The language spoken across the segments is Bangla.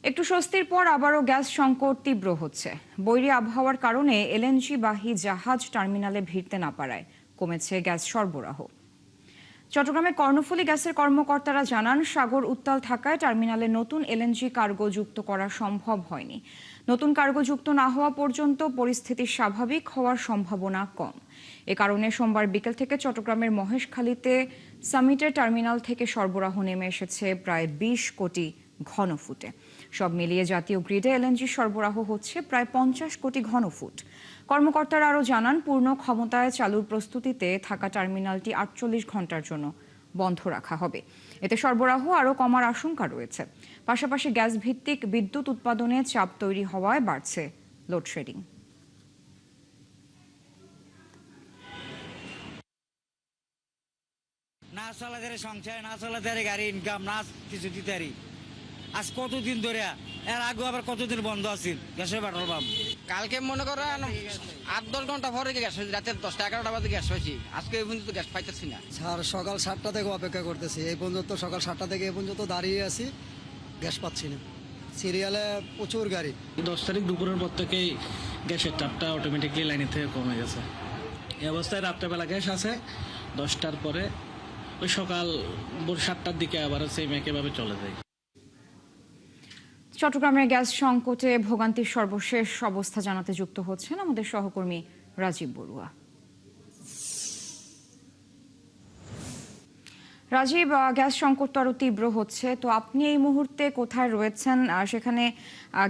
একটু স্বস্তির পর আবারও গ্যাস সংকট তীব্র হচ্ছে। বৈরী আবহাওয়ার কারণে এলএনজি বাহী জাহাজ টার্মিনালে ভিড়তে না পারায় কমেছে গ্যাস সরবরাহ। চট্টগ্রামে কর্ণফুলী গ্যাসের কর্মকর্তারা জানান, সাগর উত্তাল থাকায় টার্মিনালে নতুন এলএনজি কার্গো যুক্ত করা সম্ভব হয়নি। নতুন কার্গো যুক্ত না হওয়া পর্যন্ত পরিস্থিতি স্বাভাবিক হওয়ার সম্ভাবনা কম। এ কারণে সোমবার বিকেল থেকে চট্টগ্রামের মহেশখালীতে সামিটের টার্মিনাল থেকে সরবরাহ নেমে এসেছে প্রায় ২০ কোটি ঘনফুটে। সব মিলিয়ে জাতীয় গ্রিডে এলএনজি সরবরাহ হচ্ছে প্রায় ৫০ কোটি ঘনফুট। কর্মকর্তারা আরও জানান, পূর্ণ ক্ষমতায় চালুর প্রস্তুতিতে থাকা টার্মিনালটি ৪৮ ঘন্টার জন্য বন্ধ রাখা হবে। এতে সরবরাহ আরও কমার আশঙ্কা রয়েছে। পাশাপাশি গ্যাস ভিত্তিক বিদ্যুৎ উৎপাদনে চাপ তৈরি হওয়ায় বাড়ছে লোডশেডিং। না চলাধারে সংসার, না চলাধারে গাড়ি ইনকাম, না কিছু দিতারি। আজ কতদিন ধরে, এর আগে আবার কতদিন বন্ধ আছিল গ্যাসের পেট্রোল পাম্প। কালকে মনে করেন ৮-১০ ঘন্টা পরে গ্যাস হয়েছে, রাতের 10টা-11টা বাজে গ্যাস হয়েছি। আজকে এই পর্যন্ত গ্যাস পাইতেছি না স্যার। সকাল 7টা থেকে অপেক্ষা করতেছি, এই পর্যন্ত সকাল 7টা থেকে এই পর্যন্ত দাঁড়িয়ে আছি, গ্যাস পাচ্ছি না। সিরিয়ালে প্রচুর গাড়ি। 10 তারিখ দুপুরের পর থেকেই গ্যাসের চাপটা অটোমেটিকলি লাইনের থেকে কমে গেছে। এই অবস্থায় রাত্রেবেলা গ্যাস আছে 10টার পরে, ওই সকাল ভোর 7টার দিকে আবার সেম একইভাবে চলে যায়। চট্টগ্রামের গ্যাস সংকটে ভোগান্তির সর্বশেষ অবস্থা জানাতে যুক্ত হচ্ছেন আমাদের সহকর্মী রাজীব বড়ুয়া। রাজীব, গ্যাস সংকট তো আরো তীব্র হচ্ছে, তো আপনি এই মুহূর্তে কোথায় রয়েছেন? সেখানে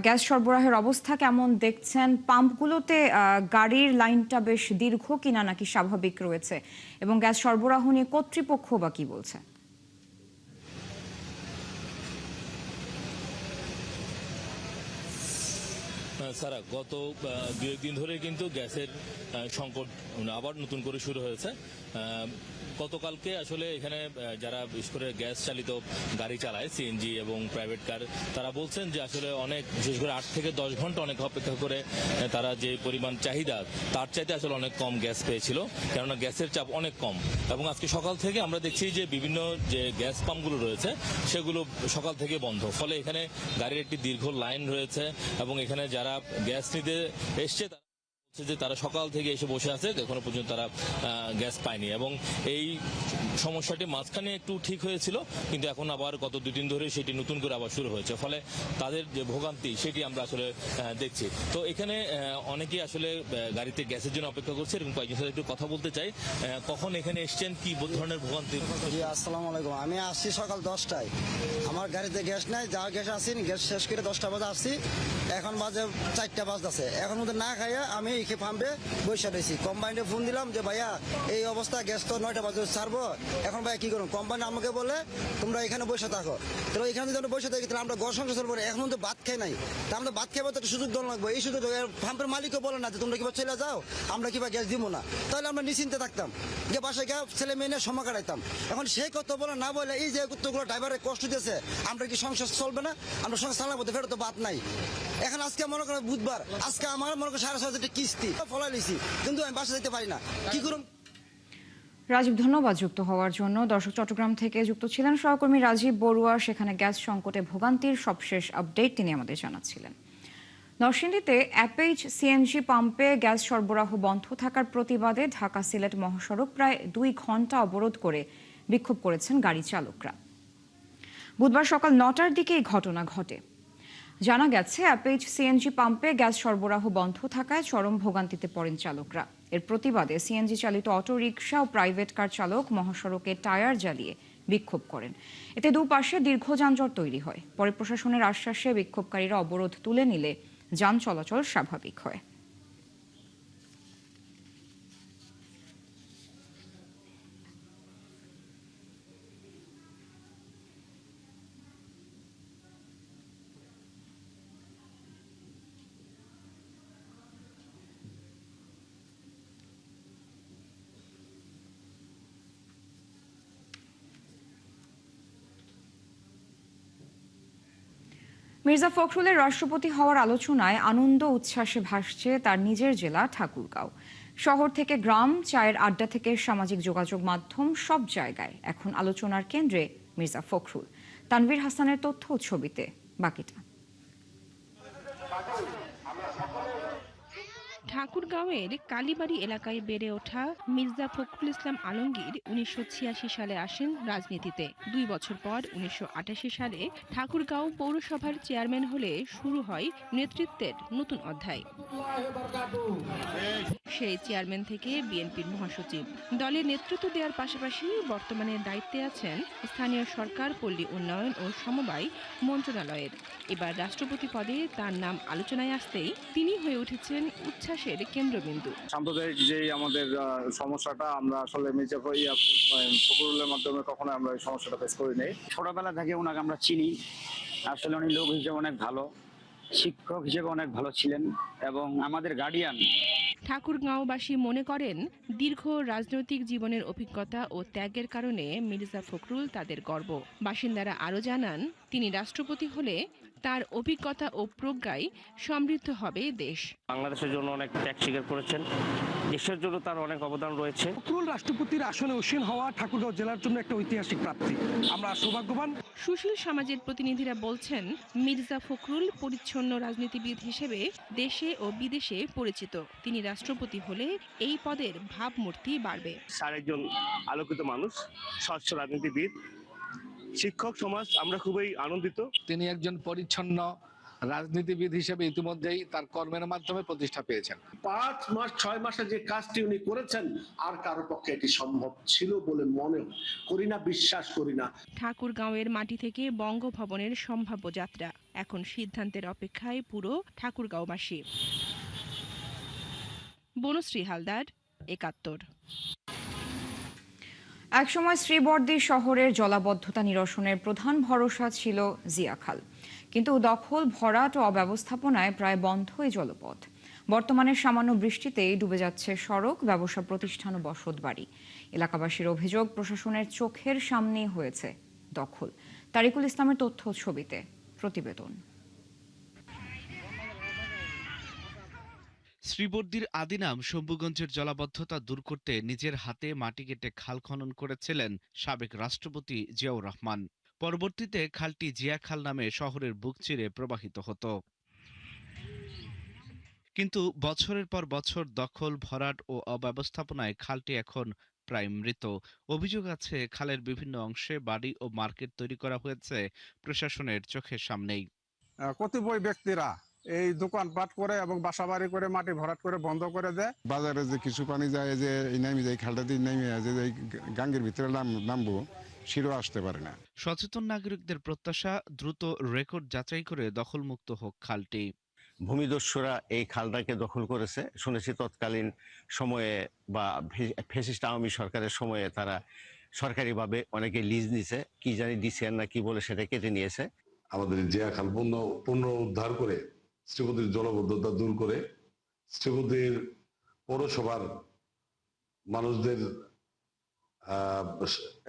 গ্যাস সরবরাহের অবস্থা কেমন দেখছেন? পাম্পগুলোতে গাড়ির লাইনটা বেশ দীর্ঘ কিনা, নাকি স্বাভাবিক রয়েছে? এবং গ্যাস সরবরাহ নিয়ে কর্তৃপক্ষ বা কি বলছে? সারা গত ২-১ দিন ধরে কিন্তু গ্যাসের সংকট আবার নতুন করে শুরু হয়েছে। গতকালকে আসলে এখানে যারা বিশেষ করে গ্যাস চালিত গাড়ি চালায়, সিএনজি এবং প্রাইভেট কার, তারা বলছেন যে আসলে অনেক, বিশেষ করে 8 থেকে 10 ঘন্টা অনেক অপেক্ষা করে তারা যে পরিমাণ চাহিদা তার চাইতে আসলে অনেক কম গ্যাস পেয়েছিল, কেননা গ্যাসের চাপ অনেক কম। এবং আজকে সকাল থেকে আমরা দেখছি যে বিভিন্ন যে গ্যাস পাম্পগুলো রয়েছে সেগুলো সকাল থেকে বন্ধ, ফলে এখানে গাড়ির একটি দীর্ঘ লাইন রয়েছে এবং এখানে যারা গ্যাস নিতে এসছে যে তারা সকাল থেকে এসে বসে আছে, এখনো পর্যন্ত তারা গ্যাস পায়নি। এবং এই সমস্যাটি মাঝখানে একটু ঠিক হয়েছিল, কিন্তু এখন আবার গত 2 দিন ধরে সেটি নতুন করে আবার শুরু হয়েছে, ফলে তাদের যে ভোগান্তি সেটি আমরা আসলে দেখছি। তো এখানে অনেকেই আসলে গাড়িতে গ্যাসের জন্য অপেক্ষা করছে, এবং কয়েকজন সাথে একটু কথা বলতে চাই। কখন এখানে এসছেন, কি ধরনের ভোগান্তি? জি, আসসালামু আলাইকুম। আমি আসছি সকাল 10টায়, আমার গাড়িতে গ্যাস নাই, যা গ্যাস আসেনি, গ্যাস শেষ করে 10টা বাজে আসছি, এখন বাজে 4টা বাজতেছে। এখন মধ্যে না খাইয়া আমি পাম্পে বসে রয়েছি। কোম্পানিতে ফোন দিলাম যে ভাইয়া এই অবস্থা, গ্যাস তো 9টা বাজে ছাড়বো, এখন ভাইয়া কি করুন? কোম্পানি আমাকে বলে তোমরা এখানে বসে থাকো। তো এখানে যদি আমরা বসে থাকি তাহলে আমরা ঘর সংসার চলবো। এখন তো ভাত খাই নাই, তা আমরা ভাত খাইবো, তো একটা সুযোগ দেওয়া লাগবে। এই সুযোগ পাম্পের মালিকও বলে না যে তোমরা কিবা চলে যাও, আমরা কিবা গ্যাস দিব না, তাহলে আমরা নিশ্চিন্তে থাকতাম, যে বাসায় গিয়ে ছেলে মেয়ে নিয়ে সময় কাটাইতাম। এখন সেই কথা বলে না বলে এই যে কতগুলো ড্রাইভারের কষ্ট দিয়েছে, আমরা কি সংসার চলবে না? আমরা সংসার চালাবো, তো ফেরত তো ভাত নাই। এখন আজকে মনে করেন বুধবার, আজকে আমার মনে করেন 6,500 কিস্তি ফলাই লিছি, কিন্তু আমি বাসা যেতে পারি না, কি করুন? রাজীব, ধন্যবাদ যুক্ত হওয়ার জন্য। দর্শক, চট্টগ্রাম থেকে যুক্ত ছিলেন সহকর্মী রাজীব বড়ুয়া। সেখানে গ্যাস সংকটে ভোগান্তির সবশেষ আপডেট তিনি আমাদের জানাচ্ছিলেন। নরসিংদীতে অ্যাপেজ সিএনজি পাম্পে গ্যাস সরবরাহ বন্ধ থাকার প্রতিবাদে ঢাকা সিলেট মহাসড়ক প্রায় 2 ঘন্টা অবরোধ করে বিক্ষোভ করেছেন গাড়ি চালকরা। বুধবার সকাল 9টার দিকে এই ঘটনা ঘটে। জানা গেছে, অ্যাপেজ সিএনজি পাম্পে গ্যাস সরবরাহ বন্ধ থাকায় চরম ভোগান্তিতে পড়েন চালকরা। এর প্রতিবাদে সিএনজি চালিত অটো রিকশা ও প্রাইভেট কার চালক মহাসড়কে টায়ার জ্বালিয়ে বিক্ষোভ করেন। এতে দুপাশে দীর্ঘ যানজট তৈরি হয়। পরে প্রশাসনের আশ্বাসে বিক্ষোভকারীরা অবরোধ তুলে নিলে যান চলাচল স্বাভাবিক হয়। মির্জা ফখরুলের রাষ্ট্রপতি হওয়ার আলোচনায় আনন্দ উচ্ছ্বাসে ভাসছে তার নিজের জেলা ঠাকুরগাঁও। শহর থেকে গ্রাম, চায়ের আড্ডা থেকে সামাজিক যোগাযোগ মাধ্যম, সব জায়গায় এখন আলোচনার কেন্দ্রে মির্জা ফখরুল। তানভীর হাসানের তথ্য ও ছবিতে বাকিটা। ঠাকুরগাঁওয়ের কালীবাড়ি এলাকায় বেড়ে ওঠা মির্জা ফখরুল ইসলাম আলমগীর ১৯৮৬ সালে আসেন রাজনীতিতে। ২ বছর পর ১৯৮৮ সালে ঠাকুরগাঁও পৌরসভার চেয়ারম্যান হলে শুরু হয় নেতৃত্বের নতুন অধ্যায়। সেই চেয়ারম্যান থেকে বিএনপির মহাসচিব। দলের নেতৃত্ব দেওয়ার পাশাপাশি বর্তমানে দায়িত্বে আছেন স্থানীয় সরকার, পল্লী উন্নয়ন ও সমবায় মন্ত্রণালয়ের। এবার রাষ্ট্রপতি পদে তার নাম আলোচনায় আসতেই তিনি হয়ে উঠেছেন উচ্ছ্বাসের কেন্দ্রবিন্দু। সাম্প্রদায়িক যে আমাদের সমস্যাটা, আমরা আসলে মির্জা ফখরুলের মাধ্যমে কখনো আমরা এই সমস্যাটা ফেস করি নাই। ছোটবেলা থেকে ওনাকে আমরা চিনি। আসলে উনি লোক হিসেবে অনেক ভালো, শিক্ষক হিসেবে অনেক ভালো ছিলেন এবং আমাদের গার্ডিয়ান। ঠাকুরগাঁওবাসী মনে করেন দীর্ঘ রাজনৈতিক জীবনের অভিজ্ঞতা ও ত্যাগের কারণে মির্জা ফখরুল তাদের গর্ব। বাসিন্দারা আরও জানান, তিনি রাষ্ট্রপতি হলে তার অভিজ্ঞতা ও প্রজ্ঞায় সমৃদ্ধ হবে দেশ। বাংলাদেশের জন্য অনেক ত্যাগ স্বীকার করেছেন, দেশের জন্য তার অনেক অবদান রয়েছে। ফখরুল রাষ্ট্রপতির আসনে আসীন হওয়া ঠাকুরগাঁও জেলার জন্য একটা ঐতিহাসিক প্রাপ্তি। আমরা সৌভাগ্যবান। সুশীল সমাজের প্রতিনিধিরা বলছেন, মির্জা ফখরুল পরিচ্ছন্ন রাজনীতিবিদ হিসেবে দেশে ও বিদেশে পরিচিত। তিনি রাষ্ট্রপতি হলে এই পদের ভাবমূর্তি বাড়বে। একজন আলোকিত মানুষ, স্বচ্ছ রাজনীতিবিদ, শিক্ষক সমাজ, আমরা খুবই আনন্দিত। তিনি একজন পরিচ্ছন্ন রাজনীতিবিদ হিসেবে ইতিমধ্যেই তার কর্মের মাধ্যমে প্রতিষ্ঠা পেয়েছেন। 5 মাস 6 মাসে যে কাজটি উনি করেছেন, আর কারো পক্ষে এটি সম্ভব ছিল বলে মনে করি না, বিশ্বাস করি না। ঠাকুরগাঁওয়ের মাটি থেকে বঙ্গভবনের সম্ভাব্য যাত্রা এখন সিদ্ধান্তের অপেক্ষায় পুরো ঠাকুরগাঁওবাসী। বনশ্রী হালদার, ৭১। একসময় শ্রীবর্দী শহরের জলাবদ্ধতা নিরসনের প্রধান ভরসা ছিল জিয়াখাল, কিন্তু দখল, ভরাট ও অব্যবস্থাপনায় প্রায় বন্ধ এই জলপথ। বর্তমানে সামান্য বৃষ্টিতেই ডুবে যাচ্ছে সড়ক, ব্যবসা প্রতিষ্ঠান ও বসতবাড়ি। এলাকাবাসীর অভিযোগ, প্রশাসনের চোখের সামনেই হয়েছে দখল। তারিকুল ইসলামের তথ্য ছবিতে প্রতিবেদন। শ্রীবর্দীর আদি নাম শম্ভুগঞ্জের জলাবদ্ধতা দূর করতে নিজের হাতে মাটি কেটে খাল খনন করেছিলেন সাবেক রাষ্ট্রপতি জিয়াউর রহমান। পরবর্তীতে খালটি জিয়াখাল নামে শহরের বুক চিরে প্রবাহিত হতো। কিন্তু বছরের পর বছর দখল, ভরাট ও অব্যবস্থাপনায় খালটি এখন প্রায় মৃত। অভিযোগ আছে, খালের বিভিন্ন অংশে বাড়ি ও মার্কেট তৈরি করা হয়েছে প্রশাসনের চোখের সামনেই। কতিপয় ব্যক্তিরা এই দোকানপাট করে এবং বাসাবাড়ি করে মাটি ভরাট করে বন্ধ করে দেয়। বাজারে যে কিছু পানি যায়, যে নামি যায়, খালটা দিয়ে নামে যে গাঙ্গের ভিতরে নামবো, সেটাও আসতে পারে না। সচেতন নাগরিকদের প্রত্যাশা, দ্রুত রেকর্ড যাচাই করে দখলমুক্ত হোক খালটি। ভূমিদস্যুরা এই খালটাকে দখল করেছে। শুনেছি তৎকালীন সময়ে বা ফ্যাসিস্ট আওয়ামী সরকারের সময়ে তারা সরকারিভাবে অনেকে লিজ নিছে, কি জানি ডিসিআর না কি বলে সেটা কেটে নিয়েছে। আমাদের জিয়াখাল পুনরুদ্ধার করে শ্রীবর্দীর জলবদ্ধতা দূর করে শ্রীবর্দীর পৌরসভার মানুষদের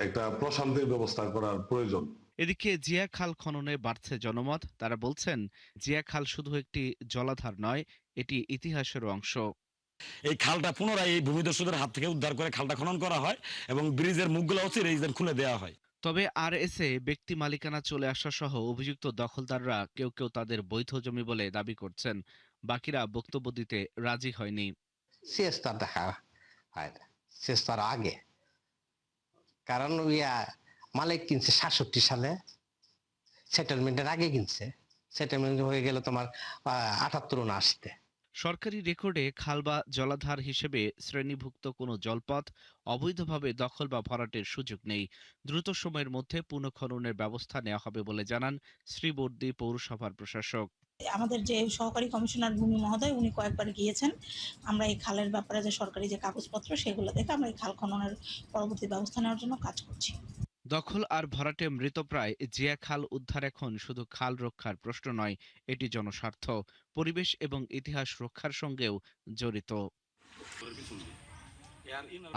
একটা প্রশান্তির ব্যবস্থা করার প্রয়োজন। এদিকে জিয়া খাল খননে বাড়ছে জনমত। তারা বলছেন, জিয়া খাল শুধু একটি জলাধার নয়, এটি ইতিহাসের অংশ। এই খালটা পুনরায় এই ভূমিদস্যুদের হাত থেকে উদ্ধার করে খালটা খনন করা হয় এবং ব্রিজের মুখগুলো খুলে দেওয়া হয়। তবে আরএসএ ব্যক্তি মালিকানা চলে আসা সহ অভিযুক্ত দখলদাররা কেউ কেউ তাদের বৈধ জমি বলে দাবি করছেন। বাকিরা বক্তব্য দিতে রাজি হয়নি। সিএসটার দেখা হয় না, সিএসটার আগে, কারণ মালিক কিনছে ৬৭ সালে, সেটেলমেন্টের আগে কিনছে। সেটেলমেন্ট হয়ে গেল তোমার ৭৮-৭৯-তে। সরকারি রেকর্ডে খাল বা জলাধার হিসেবে শ্রেণীভুক্ত কোনো জলপথ অবৈধভাবে দখল বা ভরাটের সুযোগ নেই। দ্রুত সময়ের মধ্যে পুনঃখননের ব্যবস্থা নেওয়া হবে বলে জানান শ্রীবর্দী পৌরসভার প্রশাসক। আমাদের যে সহকারী কমিশনার ভূমি মহোদয়, উনি কয়েকবার গিয়েছেন। আমরা এই খালের ব্যাপারে যে সরকারি যে কাগজপত্র, সেগুলো দেখে আমরা এই খাল খননের পরবর্তী ব্যবস্থা নেওয়ার জন্য কাজ করছি। দখল আর ভরাটে মৃতপ্রায় জিয়া খাল উদ্ধার এখন শুধু খাল রক্ষার প্রশ্ন নয়, এটি জনস্বার্থ, পরিবেশ এবং ইতিহাস রক্ষার সঙ্গেও জড়িত।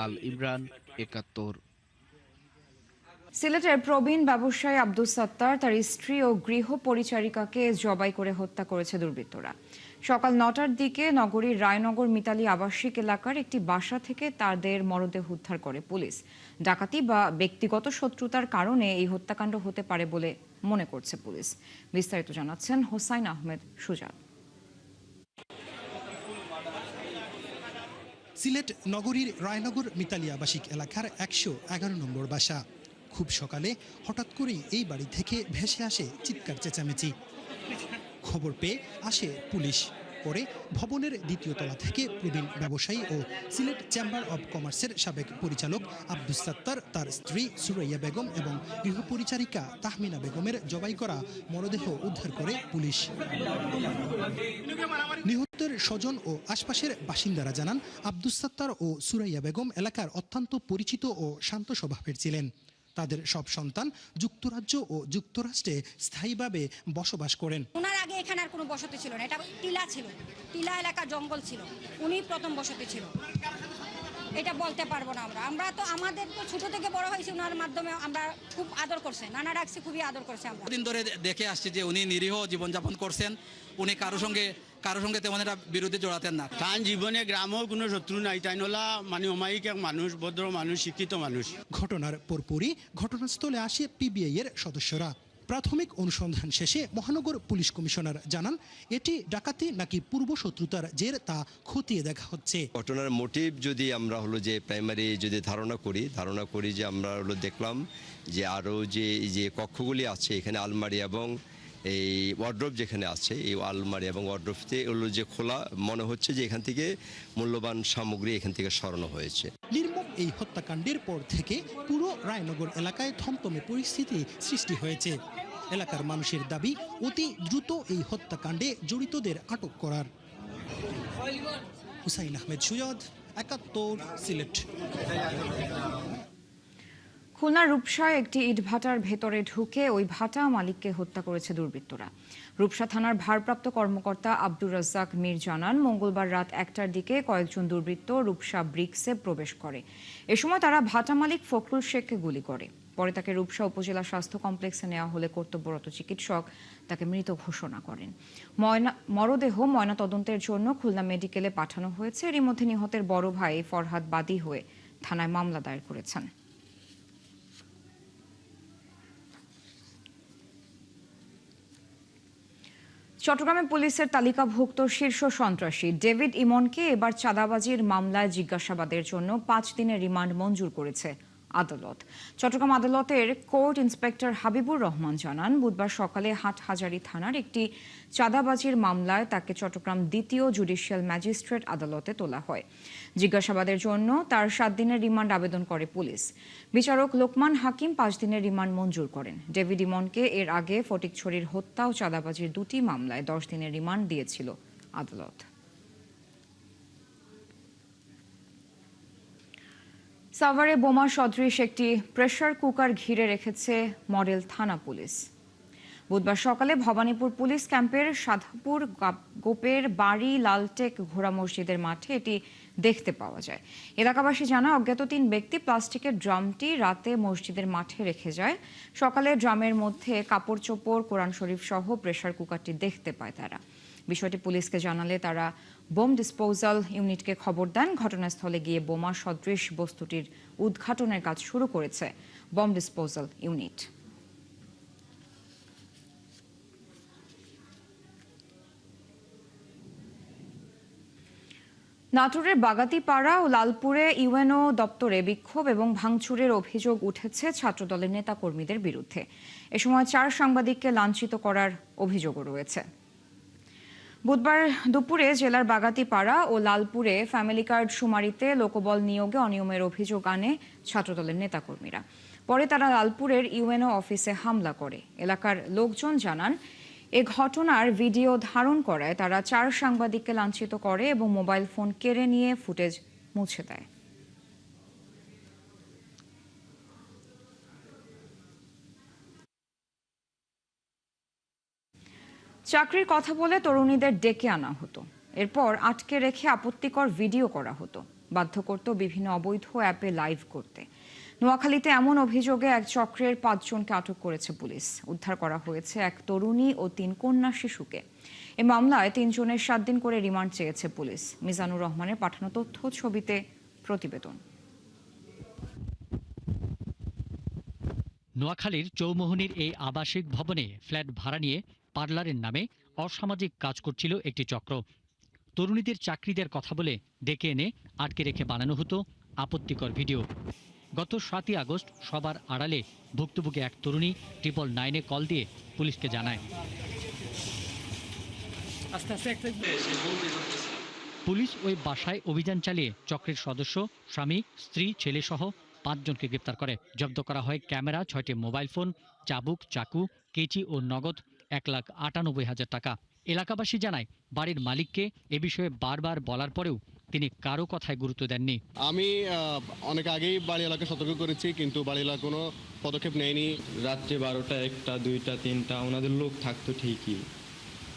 আল ইমরান, ৭১। সিলেটের প্রবীণ ব্যবসায়ী আব্দুস সাত্তার তার স্ত্রী ও গৃহ পরিচারিকাকে জবাই করে হত্যা করেছে দুর্বৃত্তরা। সকাল ৯টার দিকে নগরীর রায়নগর মিতালী আবাসিক এলাকার একটি বাসা থেকে তাদের মরদেহ উদ্ধার করে পুলিশ। ডাকাতি বা ব্যক্তিগত শত্রুতার কারণে এই হত্যাকাণ্ড হতে পারে বলে মনে করছে পুলিশ। বিস্তারিত জানাচ্ছেন হোসাইন আহমেদ সুজাত। সিলেট নগরীর রায়নগর মিতালি আবাসিক এলাকার 111 নম্বর বাসা। খুব সকালে হঠাৎ করেই এই বাড়ি থেকে ভেসে আসে চিৎকার চেঁচামেচি। খবর পেয়ে আসে পুলিশ। পরে ভবনের দ্বিতীয় তলা থেকে প্রবীণ ব্যবসায়ী ও সিলেট চেম্বার অব কমার্সের সাবেক পরিচালক আব্দুস সাত্তার, তার স্ত্রী সুরাইয়া বেগম এবং গৃহপরিচারিকা তাহমিনা বেগমের জবাই করা মরদেহ উদ্ধার করে পুলিশ। নিহতের স্বজন ও আশপাশের বাসিন্দারা জানান, আব্দুস সাত্তার ও সুরাইয়া বেগম এলাকার অত্যন্ত পরিচিত ও শান্ত স্বভাবের ছিলেন। তাদের সব সন্তান যুক্তরাজ্য ও যুক্তরাষ্ট্রে স্থায়ীভাবে বসবাস করেন। ওনার আগে এখানে আর কোনো বসতি ছিল না, এটা টিলা ছিল, টিলা এলাকা জঙ্গল ছিল, উনি প্রথম বসতি ছিল। এটা বলতে পারবো না আমরা তো আমাদের তো ছোট থেকে বড় হয়েছি ওনার মাধ্যমে, আমরা খুব আদর করছে, নানা ডাকছে, খুবই আদর করছে। আমরা দিন ধরে দেখে আসছি যে উনি নিরীহ জীবনযাপন করছেন, উনি কারো সঙ্গে তেমন একটা বিরুদ্ধে জড়াতেন না। তার জীবনে গ্রামেও কোনো শত্রু নাই, তাই নলা মানে অমায়িক এক মানুষ, ভদ্র মানুষ, শিক্ষিত মানুষ। ঘটনার পরপরই ঘটনাস্থলে আসে পিবিআই এর সদস্যরা। প্রাথমিক অনুসন্ধান শেষে মহানগর পুলিশ কমিশনার জানান, এটি ডাকাতি নাকি পূর্ব শত্রুতার জের তা খতিয়ে দেখা হচ্ছে। ঘটনার মোটিভ যদি আমরা যে প্রাইমারি যদি ধারণা করি যে আমরা দেখলাম যে আরও যে কক্ষগুলি আছে এখানে আলমারি এবং এই ওয়ার্ড্রোব যেখানে আছে, এই আলমারি এবং ওয়ার্ড্রোবতে যে খোলা, মনে হচ্ছে যে এখান থেকে মূল্যবান সামগ্রী এখান থেকে সরানো হয়েছে। নির্মম এই হত্যাকাণ্ডের পর থেকে পুরো রায়নগর এলাকায় থমথমে পরিস্থিতি সৃষ্টি হয়েছে। এলাকার মানুষের দাবি, অতি দ্রুত এই হত্যাকাণ্ডে জড়িতদের আটক করার। হুসাইন আহমেদ সুজদ, ৭১, সিলেট। খুলনার রূপসায় একটি ইটভাটার ভেতরে ঢুকে ওই ভাটা মালিককে হত্যা করেছে দুর্বৃত্তরা। রূপসা থানার ভারপ্রাপ্ত কর্মকর্তা আব্দুর রাজ্জাক মীর জানান, মঙ্গলবার রাত ১টার দিকে কয়েকজন দুর্বৃত্ত রূপসা ব্রিক্সে প্রবেশ করে। এ সময় তারা ভাটা মালিক ফখরুল শেখকে গুলি করে। পরে তাকে রূপসা উপজেলা স্বাস্থ্য কমপ্লেক্সে নেওয়া হলে কর্তব্যরত চিকিৎসক তাকে মৃত ঘোষণা করেন। মরদেহ ময়নাতদন্তের জন্য খুলনা মেডিকেলে পাঠানো হয়েছে। এরই মধ্যে নিহতের বড় ভাই ফরহাদ বাদী হয়ে থানায় মামলা দায়ের করেছেন। চট্টগ্রামে পুলিশের তালিকাভুক্ত শীর্ষ সন্ত্রাসী ডেভিড ইমনকে এবার চাঁদাবাজির মামলায় জিজ্ঞাসাবাদের জন্য 5 দিনের রিমান্ড মঞ্জুর করেছে আদালত। চট্টগ্রাম আদালতের কোর্ট ইন্সপেক্টর হাবিবুর রহমান জানান, বুধবার সকালে হাটহাজারী থানার একটি চাঁদাবাজির মামলায় তাকে চট্টগ্রাম দ্বিতীয় জুডিশিয়াল ম্যাজিস্ট্রেট আদালতে তোলা হয়। জিজ্ঞাসাবাদের জন্য তার 7 দিনের রিমান্ড আবেদন করে পুলিশ। বিচারক লোকমান হাকিম 5 দিনের রিমান্ড মঞ্জুর করেন। ডেভিড ইমনকে এর আগে ফটিকছড়ির হত্যা ও চাঁদাবাজির 2টি মামলায় 10 দিনের রিমান্ড দিয়েছিল আদালত। সাভারে বোমা সদৃশ একটি প্রেসার কুকার ঘিরে রেখেছে মডেল থানা পুলিশ। বুধবার সকালে ভবানীপুর পুলিশ ক্যাম্পের সাধাপুর গোপের বাড়ি লালটেক ঘোড়া মসজিদের মাঠে এটি দেখতে পাওয়া যায়। এলাকাবাসী জানা, অজ্ঞাত 3 ব্যক্তি প্লাস্টিকের ড্রামটি রাতে মসজিদের মাঠে রেখে যায়। সকালে ড্রামের মধ্যে কাপড় চোপড়, কোরআন শরীফ সহ প্রেসার কুকারটি দেখতে পায় তারা। বিষয়টি পুলিশকে জানালে তারা বোম ডিসপোজাল ইউনিটকে খবর দেন। ঘটনাস্থলে গিয়ে বোমা সদৃশ বস্তুটির উদ্ঘাটনের কাজ শুরু করেছে বোম ডিসপোজাল ইউনিট। নাটোরের বাগাতিপাড়া ও লালপুরে ইউএনও দপ্তরে বিক্ষোভ এবং ভাঙচুরের অভিযোগ উঠেছে ছাত্রদলের নেতাকর্মীদের বিরুদ্ধে। এ সময় 4 সাংবাদিককে লাঞ্ছিত করার অভিযোগও রয়েছে। বুধবার দুপুরে জেলার বাগাতিপাড়া ও লালপুরে ফ্যামিলি কার্ড শুমারিতে লোকবল নিয়োগে অনিয়মের অভিযোগ আনে ছাত্রদলের নেতাকর্মীরা। পরে তারা লালপুরের ইউএনও অফিসে হামলা করে। এলাকার লোকজন জানান, এ ঘটনার ভিডিও ধারণ করায় তারা 4 সাংবাদিককে লাঞ্ছিত করে এবং মোবাইল ফোন কেড়ে নিয়ে ফুটেজ মুছে দেয়। চাকরির কথা বলে তরুণীদের ডেকে আনা হতো, এরপর আটকে রেখে আপত্তিকর ভিডিও করা হতো, বাধ্য করত বিভিন্ন অবৈধ অ্যাপে লাইভ করতে। নোয়াখালীতে এমন অভিযোগে এক চক্রের 5 জনকে আটক করেছে পুলিশ। উদ্ধার করা হয়েছে এক তরুণী ও 3 কন্যা শিশুকে। এই মামলায় 3 জনের 7 দিন করে রিমান্ড চেয়েছে পুলিশ। মিজানুর রহমানের পাঠানো তথ্য ছবিতে প্রতিবেদন। নোয়াখালীর চৌমোহনীর এই আবাসিক ভবনে ফ্ল্যাট ভাড়া নিয়ে পার্লারের নামে অসামাজিক কাজ করছিল একটি চক্র। তরুণীদের চাকরি দেওয়ার কথা বলে ডেকে এনে আটকে রেখে বানানো হতো আপত্তিকর ভিডিও। গত 7ই আগস্ট সবার আড়ালে ভুক্তভোগী এক তরুণী 999-এ কল দিয়ে পুলিশকে জানায়। পুলিশ ওই বাসায় অভিযান চালিয়ে চক্রের সদস্য, স্বামী, স্ত্রী, ছেলে সহ 5 জনকে গ্রেপ্তার করে। জব্দ করা হয় ক্যামেরা, 6টি মোবাইল ফোন, চাবুক, চাকু, কেচি ও নগদ 1,98,000 টাকা। এলাকাবাসী জানায়, বাড়ির মালিককে এ বিষয়ে বারবার বলার পরেও তিনি কারো কথায় গুরুত্ব দেননি। আমি অনেক আগেই বাড়ি এলাকা সতর্ক করেছি, কিন্তু বাড়ি এলাকা কোনো পদক্ষেপ নেয়নি। রাত্রে 12টা, 1টা, 2টা, 3টা ওনাদের লোক থাকতো ঠিকই,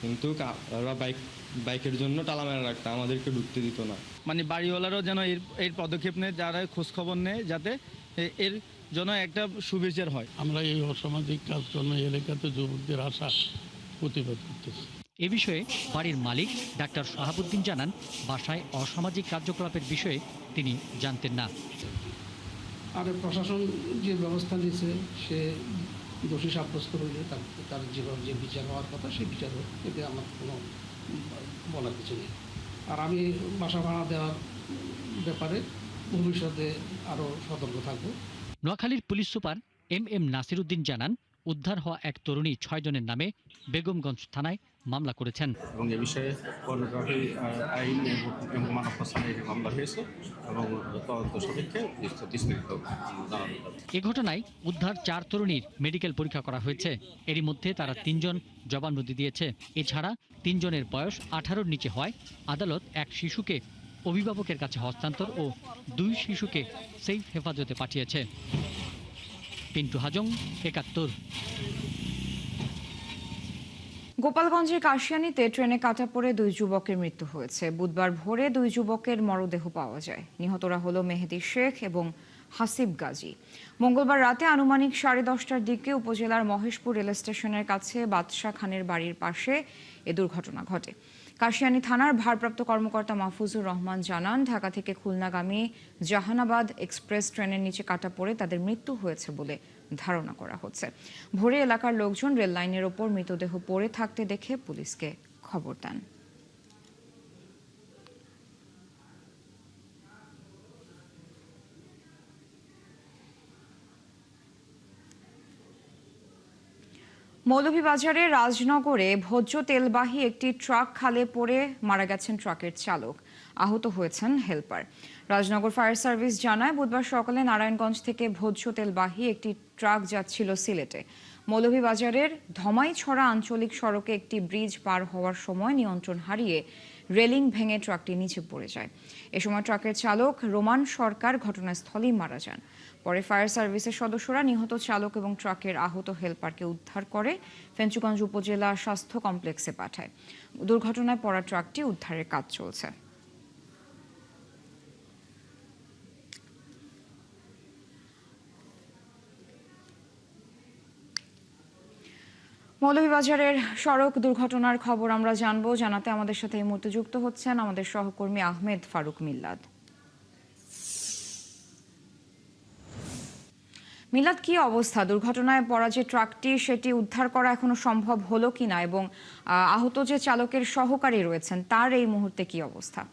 কিন্তু ওরা বাইকের জন্য তালা মেরে রাখতো, আমাদেরকে ঢুকতে দিত না। মানে বাড়িওয়ালারও যেন এর পদক্ষেপ নেয়, যারা খোঁজ খবর নেয়, যাতে এর জন্য একটা সুবিচার হয়। আমরা এই অসামাজিক কাজকর্ম এলাকাতে যুবকদের আশা প্রতিবাদ করতেছি। এ বিষয়ে বাড়ির মালিক ডাক্তার শাহাবুদ্দিন জানান, বাসায় অসামাজিক কার্যকলাপের বিষয়ে তিনি জানতেন না। আর প্রশাসন যে ব্যবস্থা নিয়েছে, সে দোষী সাব্যস্ত হইলে তার যেভাবে যে বিচার হওয়ার কথা সেই বিচার হোক, এতে আমার কোনো বলার কিছু নেই। আর আমি বাসা ভাড়া দেওয়ার ব্যাপারে ভবিষ্যতে আরও সতর্ক থাকব। নোয়াখালীর police super M Nasir Uddin জানান, উদ্ধার হওয়া এক তরুণী 6 জনের নামে বেগমগঞ্জ থানায় মামলা করেছেন। এবং এ বিষয়ে পর্নোগ্রাফি আইন এবং মানব পাচার মামলা হয়েছে এবং তদন্ত সাপেক্ষে বিস্তারিত জানানো হবে। এ ঘটনায় উদ্ধার 4 তরুণীর মেডিকেল পরীক্ষা করা হয়েছে। এরই মধ্যে তারা 3 জন জবানবন্দি দিয়েছে। এছাড়া 3 জনের বয়স 18-র নিচে হয় আদালত এক শিশুকে অভিভাবকের কাছে হস্তান্তর ও 2 শিশুকে সেফ হেফাজতে পাঠিয়েছে। পিন্টু হাজং, 71। গোপালগঞ্জের কাশিয়ানীতে ট্রেনে কাটা পড়ে 2 যুবকের মৃত্যু হয়েছে। বুধবার ভোরে 2 যুবকের মরদেহ পাওয়া যায়। নিহতরা হলো মেহেদি শেখ এবং হাসিব গাজী। মঙ্গলবার রাতে আনুমানিক 10:30টার দিকে উপজেলার মহেশপুর রেল স্টেশনের কাছে বাদশাহ খানের বাড়ির পাশে এ দুর্ঘটনা ঘটে। কাশিয়ানী থানার ভারপ্রাপ্ত কর্মকর্তা মাহফুজুর রহমান জানান, ঢাকা থেকে খুলনাগামী জাহানাবাদ এক্সপ্রেস ট্রেনের নিচে কাটা পড়ে তাদের মৃত্যু হয়েছে বলে ধারণা করা হচ্ছে। ভোরে এলাকার লোকজন রেল লাইনের ওপর মৃতদেহ পড়ে থাকতে দেখে পুলিশকে খবর দেন। মৌলভীবাজারের রাজনগরে ভোজ্য তেলবাহী একটি ট্রাক খালে পড়ে মারা গেছেন ট্রাকের চালক, আহত হয়েছেন হেলপার। রাজনগর ফায়ার সার্ভিস জানায়, বুধবার সকালে নারায়ণগঞ্জ থেকে ভোজ্য তেলবাহী একটি ট্রাক যাচ্ছিল সিলেটে। মৌলভীবাজারের ধমাইছড়া আঞ্চলিক সড়কে একটি ব্রিজ পার হওয়ার সময় নিয়ন্ত্রণ হারিয়ে রেলিং ভেঙে ট্রাকটি নিচে পড়ে যায়। এ সময় ট্রাকের চালক রোমান সরকার ঘটনাস্থলেই মারা যান। পরে ফায়ার সার্ভিসের সদস্যরা নিহত চালক এবং ট্রাকের আহত হেলপারকে উদ্ধার করে ফেঞ্চুগঞ্জ উপজেলা স্বাস্থ্য কমপ্লেক্সে পাঠায়। দুর্ঘটনায় পড়া ট্রাকটি উদ্ধারের কাজ চলছে। মৌলভীবাজারের সড়ক দুর্ঘটনার খবর আমরা জানাতে আমাদের সাথে এই মুহূর্তে যুক্ত হচ্ছেন আমাদের সহকর্মী আহমেদ ফারুক মিল্লাদ। মিলাদ, কি অবস্থা? দুর্ঘটনায় পড়া যে ট্রাকটি সেটি উদ্ধার করা এখনো সম্ভব হলো কিনা এবং আহত যে চালকের সহকারী রয়েছেন তার এই মুহূর্তে কি অবস্থা?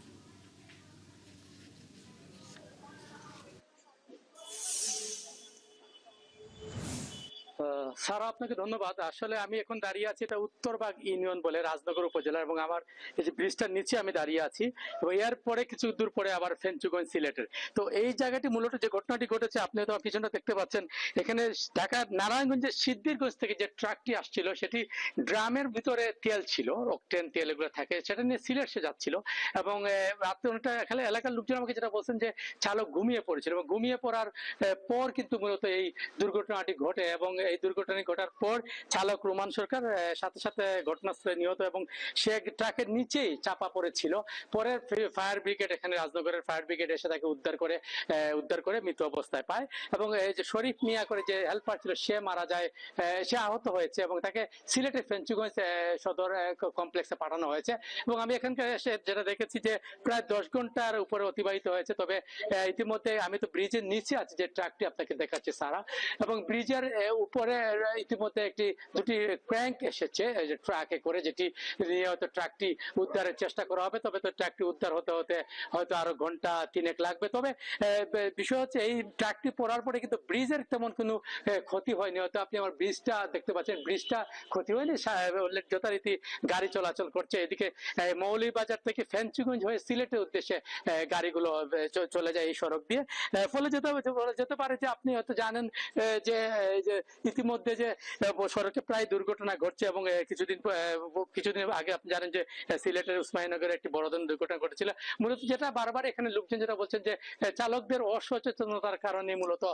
স্যার, আপনাকে ধন্যবাদ। আসলে আমি এখন দাঁড়িয়ে আছি, এটা উত্তরবাগ ইউনিয়ন বলে রাজনগর উপজেলা, এবং আমার এই যে ব্রিজটার নিচে আমি দাঁড়িয়ে আছি, এবং এর পরে কিছু দূর পরে আবার ফেঞ্চুগঞ্জ সিলেটের। তো এই জায়গাটি মূলত যে ঘটনাটি ঘটেছে, আপনি তো পিছনে দেখতে পাচ্ছেন, এখানে ঢাকার নারায়ণগঞ্জের সিদ্ধিরগঞ্জ থেকে যে ট্রাকটি আসছিল সেটি ড্রামের ভিতরে তেল ছিল, অকটেন তেল এগুলো থাকে, সেটা নিয়ে সিলেট সে যাচ্ছিল। এবং রাত্রে অনেকটা এখানে এলাকার লোকজন আমাকে যেটা বলছেন যে চালক ঘুমিয়ে পড়েছিল, এবং ঘুমিয়ে পড়ার পর কিন্তু মূলত এই দুর্ঘটনাটি ঘটে। এবং এই দুর্ঘটনা ঘটার পর চালক রোমান সরকার সাথে সাথে ঘটনাস্থলে নিহত, এবং সে ট্রাকের নিচেই চাপা পড়েছিল। পরে ফায়ার ব্রিগেড, এখানে রাজনগরের ফায়ার ব্রিগেড এসে তাকে উদ্ধার করে মৃত অবস্থায় পায়। এবং এই যে শরীফ মিয়া করে যে হেল্পার ছিল সে মারা যায়, সে আহত হয়েছে, এবং তাকে সিলেটের ফেঞ্চুগঞ্জ সদর কমপ্লেক্সে পাঠানো হয়েছে। এবং আমি এখানকার এসে যেটা দেখেছি যে প্রায় 10 ঘন্টার উপরে অতিবাহিত হয়েছে। তবে ইতিমধ্যে আমি তো ব্রিজের নিচে আছি, যে ট্রাকটি আপনাকে দেখাচ্ছি সারা, এবং ব্রিজের উপরে ইতিমধ্যে দুটি ক্র্যাঙ্ক এসেছে ট্রাকে করে, যেটি নিয়ে হয়তো ট্রাকটি উদ্ধারের চেষ্টা করা হবে। তবে তো ট্রাকটি উদ্ধার হতে হতে হয়তো আরো ঘন্টা 3 লাগবে। তবে বিষয় হচ্ছে এই ট্রাকটি পড়ার পরে কিন্তু ব্রিজের তেমন কোনো ক্ষতি হয়নি। হয়তো আপনি আমার ব্রিজটা দেখতে পাচ্ছেন, ব্রিজটা ক্ষতি হয়নি, যথারীতি গাড়ি চলাচল করছে। এদিকে মৌলভীবাজার থেকে ফেঞ্চুগঞ্জ হয়ে সিলেটের উদ্দেশ্যে গাড়িগুলো চলে যায় এই সড়ক দিয়ে। ফলে যেতে পারে যে আপনি হয়তো জানেন যে ইতিমধ্যে যে সড়কে প্রায় দুর্ঘটনা ঘটছে, এবং কিছুদিন আগে আপনি জানেন যে সিলেটের উসমানীনগরে একটি বড় ধরনের দুর্ঘটনা ঘটেছিল। মূলত যেটা বারবার এখানে লোকজন যেটা বলছেন যে চালকদের অসচেতনতার কারণে মূলত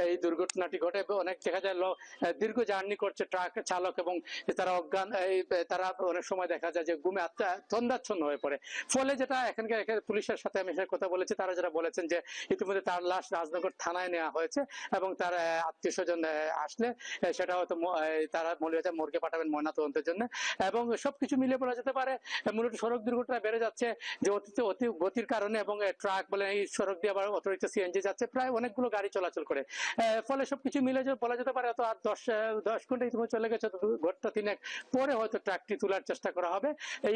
এই দুর্ঘটনাটি ঘটে। অনেক দেখা যায় দীর্ঘ জার্নি করছে ট্রাক চালক এবং তারা অজ্ঞান, তারা অনেক সময় দেখা যায় যে ঘুমে তন্দাচ্ছন্ন হয়ে পড়ে। ফলে যেটা এখানকার পুলিশের সাথে আমি কথা বলেছি, তারা যারা বলেছেন যে ইতিমধ্যে তার লাশ রাজনগর থানায় নেওয়া হয়েছে এবং তার আত্মীয় স্বজন আসলে সেটা হয়তো তারা মৌলভীবাজার মর্গে পাঠাবেন ময়নাতদন্তের জন্য। এবং সবকিছু মিলে বলা যেতে পারে মূলত সড়ক দুর্ঘটনা বেড়ে যাচ্ছে যে অতি গতির কারণে, এবং ট্রাক বলে এই সড়ক দিয়ে আবার অতিরিক্ত সিএনজি যাচ্ছে, প্রায় অনেকগুলো গাড়ি চলাচল করে। ফলে সবকিছু মিলে বলা যেতে পারে হয়তো আর 10 ঘন্টা ইতিমধ্যে চলে গেছে, ঘন্টা 3 পরে হয়তো ট্রাকটি তোলার চেষ্টা করা হবে।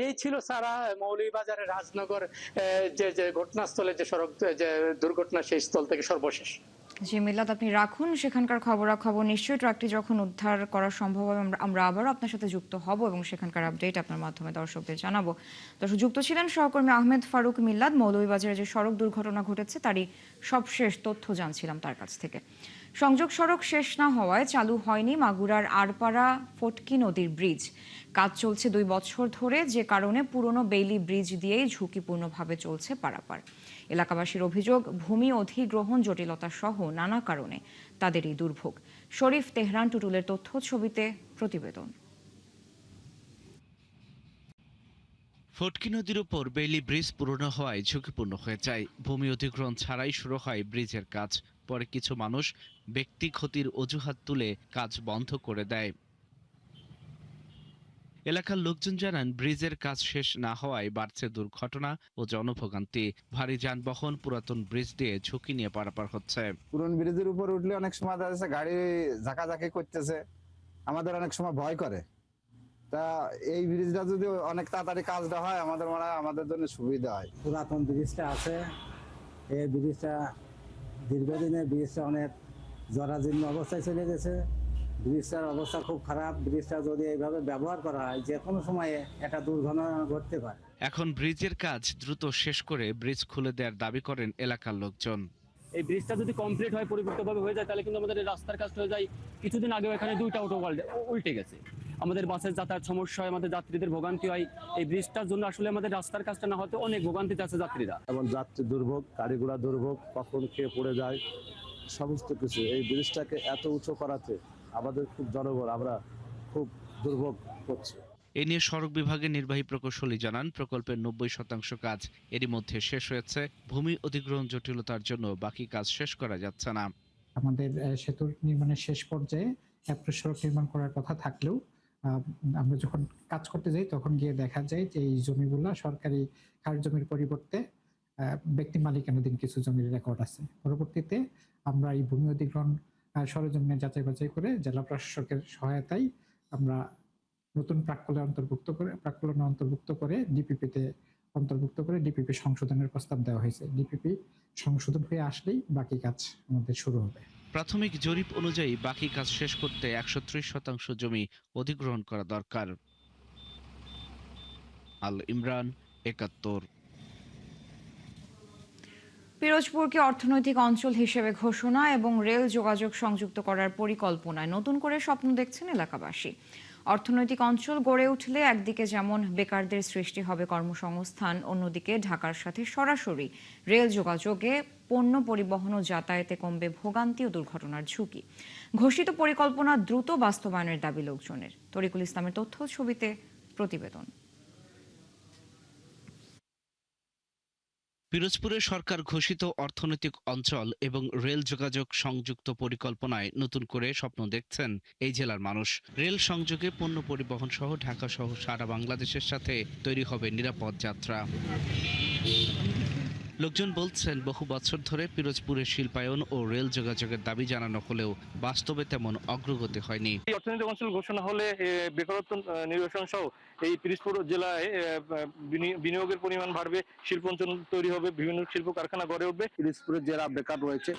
এই ছিল সারা মৌলভীবাজারের রাজনগর যে ঘটনাস্থলে যে সড়ক যে দুর্ঘটনা, সেই স্থল থেকে সর্বশেষ। জি মিলাদ, আপনি রাখুন সেখানকার খবরাখবর। নিশ্চয়ই ট্রাকটি যখন উদ্ধার করা সম্ভব হবে আমরা আবারও আপনার সাথে যুক্ত হব এবং সেখানকার আপডেট আপনার মাধ্যমে দর্শকদের জানাবো। দর্শক, যুক্ত ছিলেন সহকর্মী আহমেদ ফারুক মিল্লাদ। মৌলভীবাজারে যে সড়ক দুর্ঘটনা ঘটেছে তারই সবশেষ তথ্য জানছিলাম তার কাছ থেকে। সংযোগ সড়ক শেষ না হওয়ায় চালু হয়নি মাগুরার আড়পাড়া ফটকি নদীর ব্রিজ। কাজ চলছে 2 বছর ধরে, যে কারণে পুরনো বেইলি ব্রিজ দিয়েই ঝুঁকিপূর্ণভাবে চলছে পারাপার। এলাকাবাসীর অভিযোগ, ভূমি অধিগ্রহণ জটিলতা সহ নানা কারণে তাদের এই দুর্ভোগ। শরীফ তেহরান টুটুলের তথ্য ছবিতে প্রতিবেদন। ফটকি নদীর উপর বেইলি ব্রিজ পুরনো হওয়ায় ঝুঁকিপূর্ণ হয়ে যায়। ভূমি অধিগ্রহণ ছাড়াই শুরু হয় ব্রিজের কাজ। পরে কিছু মানুষ ব্যক্তি ক্ষতির অজুহাত তুলে কাজ বন্ধ করে দেয়। এলাকার লোকজন জানান, ব্রিজের কাজ শেষ না হওয়ায় বাড়ছে দুর্ঘটনা ও জনভোগান্তি। ভারী যানবাহন পুরাতন ব্রিজ দিয়ে ঝুঁকি নিয়ে পারাপার হচ্ছে। পুরনো ব্রিজের উপর উঠলে অনেক সময় দেখা যাচ্ছে গাড়ি ঝাঁকাঝাঁকি করতেছে, আমাদের অনেক সময় ভয় করে। তা এই ব্রিজটা যদি অনেক তাড়াতাড়ি কাজটা হয় আমাদের মনে হয় আমাদের জন্য সুবিধা হয়। পুরাতন ব্রিজটা আছে, এই ব্রিজটা দীর্ঘদিনের ব্রিজটা অনেক জরাজীর্ণ অবস্থায় চলে গেছে। ব্রিজটার অবস্থা খুব খারাপ। ব্রিজটা যদি এইভাবে ব্যবহার করা হয় যে কোনো সময়ে একটা দুর্ঘটনা ঘটতে পারে। এখন ব্রিজের কাজ দ্রুত শেষ করে ব্রিজ খুলে দেওয়ার দাবি করেন এলাকার লোকজন। এই ব্রিজটা যদি কমপ্লিট হয়, পরিপূর্ণভাবে হয়ে যায়, তাহলে কিন্তু আমাদের রাস্তার কাজটা হয়ে যায়। কিছুদিন আগেও এখানে 2টা অটো উল্টে গেছে, আমাদের বাসের যাতায়াত সমস্যা হয়, আমাদের যাত্রীদের ভোগান্তি হয়। এই ব্রিজটার জন্য আসলে আমাদের রাস্তার কাজটা না হতে অনেক ভোগান্তিতে আছে যাত্রীরা। এবং যাত্রী দুর্ভোগ, গাড়ি ঘোড়া দুর্ভোগ, কখন খেয়ে পড়ে যায়, সমস্ত কিছু এই ব্রিজটাকে এত উঁচু করাতে আমাদের খুব জনগণ আমরা খুব দুর্ভোগ করছি। এ নিয়ে সড়ক বিভাগের নির্বাহী প্রকৌশলী জানান, প্রকল্পের 90% কাজ এরই মধ্যে শেষ হয়েছে। ভূমি অধিগ্রহণ জটিলতার জন্য বাকি কাজ শেষ করা যাচ্ছে না। আমাদের সেতু নির্মাণের শেষ পর্যায়ে অ্যাপ্রোচ সড়ক নির্মাণ করার কথা থাকলেও আমরা যখন কাজ করতে যাই তখন গিয়ে দেখা যায় যে এই জমিগুলো সরকারি খাস জমির পরিবর্তে ব্যক্তি মালিকানাধীন কিছু জমির রেকর্ড আছে। পরবর্তীতে আমরা এই ভূমি অধিগ্রহণ সরজমিনে যাচাই বাছাই করে জেলা প্রশাসকের সহায়তায় আমরা নতুন প্রাক্কলনে অন্তর্ভুক্ত করে ডিপিপিতে অন্তর্ভুক্ত করে ডিপিপি সংশোধনের প্রস্তাব দেওয়া হয়েছে। ডিপিপি সংশোধন হয়ে আসলেই বাকি কাজ আমাদের শুরু হবে। প্রাথমিক জরিপ অনুযায়ী বাকি কাজ শেষ করতে 130% জমি অধিগ্রহণ করা দরকার। আল ইমরান, 71। পিরোজপুরকে অর্থনৈতিক অঞ্চল হিসেবে ঘোষণা এবং রেল যোগাযোগ সংযুক্ত করার পরিকল্পনায় নতুন করে স্বপ্ন দেখছেন এলাকাবাসী। অর্থনৈতিক অঞ্চল গড়ে উঠলে একদিকে যেমন বেকারদের সৃষ্টি হবে কর্মসংস্থান, অন্যদিকে ঢাকার সাথে সরাসরি রেল যোগাযোগে পণ্য পরিবহন ও যাতায়াতে কমবে ভোগান্তি ও দুর্ঘটনার ঝুঁকি। ঘোষিত পরিকল্পনা দ্রুত বাস্তবায়নের দাবি লোকজনের। তরিকুল ইসলামের তথ্য ছবিতে প্রতিবেদন। পিরোজপুরে সরকার ঘোষিত অর্থনৈতিক অঞ্চল এবং রেল যোগাযোগ সংযুক্ত পরিকল্পনায় নতুন করে স্বপ্ন দেখছেন এই জেলার মানুষ। রেল সংযোগে পণ্য পরিবহন সহ ঢাকা সহ সারা বাংলাদেশের সাথে তৈরি হবে নিরাপদ যাত্রা। লোকজন বলছেন, বহু বছর ধরে পিরোজপুরের শিল্পায়ন ও রেল যোগাযোগের দাবি জানানো হলেও বাস্তবে তেমন অগ্রগতি হয়নি। অর্থনৈতিক অঞ্চল ঘোষণা হলে বেকারত্ব নিরসন সহ এই পিরোজপুর জেলায় বিনিয়োগের পরিমাণ বাড়বে, শিল্প অঞ্চল তৈরি হবে, বিভিন্ন শিল্প কারখানা গড়ে উঠবে। পিরোজপুরের যারা বেকার রয়েছে,